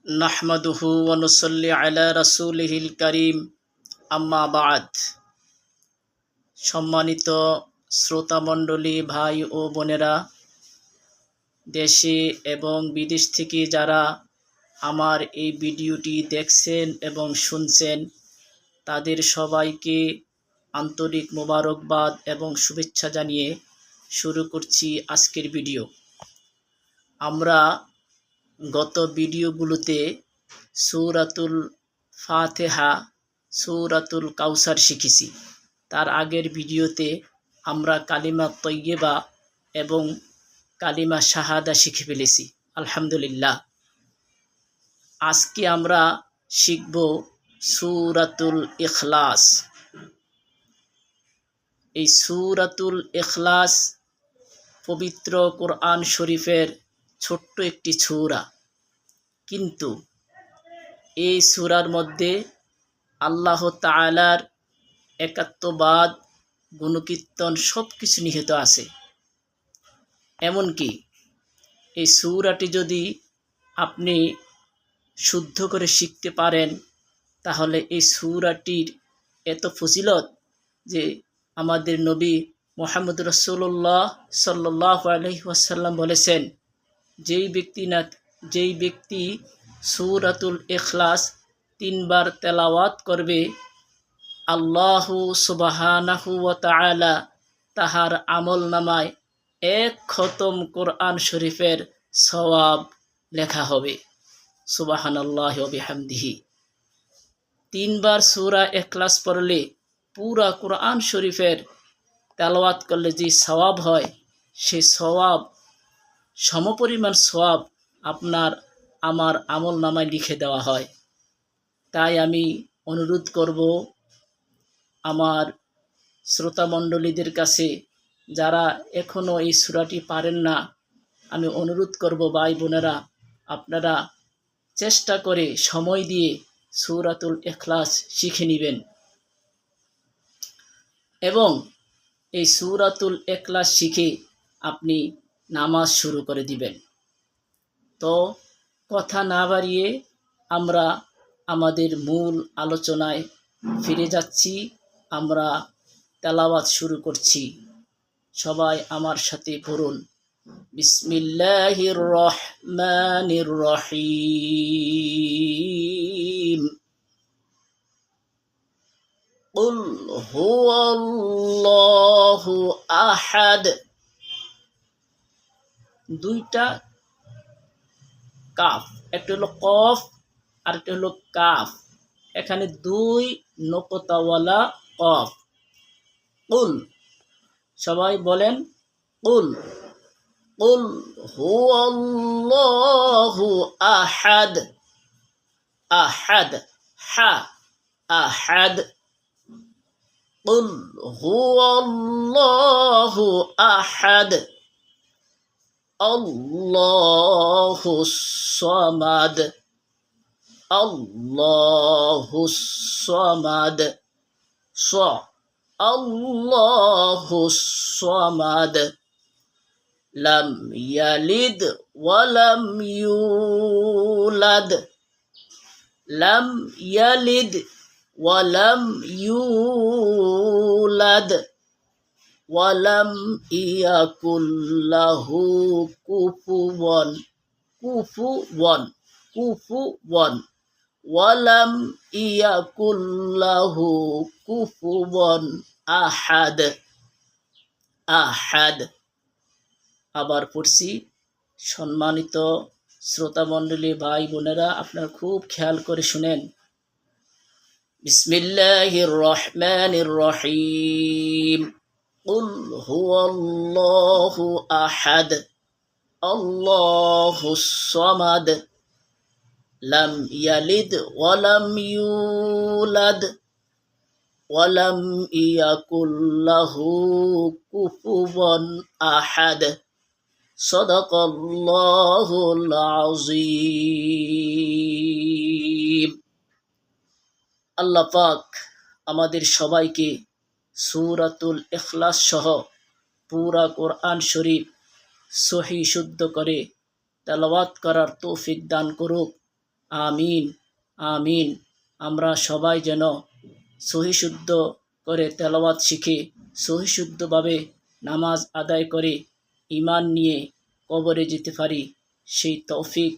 নাহমাদুহু ওয়া নুসাল্লি আলা রাসূলিহিল কারীম আম্মা বা'দ। সম্মানিত শ্রোতামণ্ডলী, ভাই ও বোনেরা, দেশে এবং বিদেশ থেকে যারা আমার এই ভিডিওটি দেখছেন এবং শুনছেন, তাদের সবাইকে আন্তরিক মোবারকবাদ এবং শুভেচ্ছা জানিয়ে শুরু করছি আজকের ভিডিও। আমরা গত ভিডিওগুলোতে সূরাতুল ফাতিহা, সূরাতুল কাউসার শিখেছি। তার আগের ভিডিওতে আমরা কালিমা তয়্যিবা এবং কালিমা শাহাদা শিখে ফেলেছি, আলহামদুলিল্লাহ। আজকে আমরা শিখব সূরাতুল ইখলাস। এই সূরাতুল ইখলাস পবিত্র কোরআন শরীফের ছোট্ট একটি সূরা, কিন্তু এই সূরার মধ্যে আল্লাহ তাআলার একাত্মবাদ, গুণকীর্তন সব কিছু নিহিত আছে। এমনকি এই সূরাটি যদি আপনি শুদ্ধ করে শিখতে পারেন, তাহলে এই সূরাটির এত ফজিলত যে আমাদের নবী মুহাম্মদ রাসূলুল্লাহ সাল্লাল্লাহু আলাইহি ওয়াসাল্লাম বলেছেন, যেই ব্যক্তি সূরাতুল ইখলাস 3 বার তেলাওয়াত করবে, আল্লাহু সুবহানাহু ওয়া তাআলা তাহার আমলনামায় 1 খতম কোরআন শরীফের সওয়াব লেখা হবে। সুবহানাল্লাহি ওয়া বিহামদিহি। 3 বার সূরা ইখলাস পড়লে পুরা কোরআন শরীফের তেলাওয়াত করলে যে সওয়াব হয়, সেই সওয়াব সমপরিমাণ সওয়াব আপনার আমার আমলনামায় লিখে দেওয়া হয়। তাই আমি অনুরোধ করব আমার শ্রোতামণ্ডলীদের কাছে, যারা এখনও এই সূরাটি পারেন না, আমি অনুরোধ করব ভাই বোনেরা, আপনারা চেষ্টা করে সময় দিয়ে সূরাতুল ইখলাস শিখে নেবেন এবং এই সূরাতুল ইখলাস শিখে আপনি নামাজ শুরু করে দিবেন। তো কথা না বাড়িয়ে আমরা আমাদের মূল আলোচনায় ফিরে যাচ্ছি। আমরা তেলাওয়াত শুরু করছি। সবাই আমার সাথে পড়ুন, বিসমিল্লাহির রহমানির রহিম। কুল হুয়াল্লাহু আহাদ। দুইটা কাফ, একটা হলো কফ আর একটা হলো কাফ। এখানে 2 নকতাওয়ালা কফ। কুল, সবাই বলেন কুল। কুল হুয়াল্লাহু আহাদ। আহাদ, হা, আহাদ। কুল হুয়াল্লাহু আহাদ। আল্লাহুস সামাদ। আল্লাহুস সামাদ। আল্লাহুস সামাদ। লাম ইয়ালিদ ওয়া লাম ইউলাদ। লাম ইয়ালিদ ওয়া লাম ইউলাদ। ওয়ালাম ইয়াকুল লাহু কুফুওয়ান। ওয়ালাম ইয়াকুল লাহু কুফুওয়ান আহাদ। আহাদ। আবার পড়ছি। সম্মানিত শ্রোতামণ্ডলী, ভাই বোনেরা, আপনারা খুব খেয়াল করে শুনেন। বিসমিল্লাহির রহমানির রহিম। কুল হুয়াল্লাহু আহাদ। আল্লাহুস সামাদ। লাম ইয়ালিদ ওয়া লাম ইউলাদ। ওয়ালাম ইয়াকুল লাহু কুফুওয়ান আহাদ। সাদাকাল্লাহুল আযীম। আল্লাহ পাক আমাদের সবাইকে সূরাতুল ইখলাস সহ পুরা কোরআন শরীফ সহি শুদ্ধ করে তেলাওয়াত করার তৌফিক দান করুক। আমিন আমিন। আমরা সবাই যেন সহিশুদ্ধ করে তেলাওয়াত শিখে সহিশুদ্ধভাবে নামাজ আদায় করে ঈমান নিয়ে কবরে যেতে পারি, সেই তৌফিক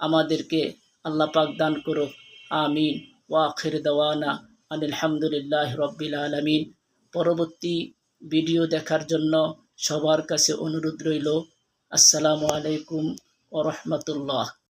আমাদেরকে আল্লাহ পাক দান করুক। আমিন। ওয়া আখির দাওয়ানা আনিল হামদুলিল্লাহি রাব্বিল আলামিন। পরবর্তী ভিডিও দেখার জন্য সবার কাছে অনুরোধ রইল। আসসালামু আলাইকুম ওয়া রাহমাতুল্লাহ।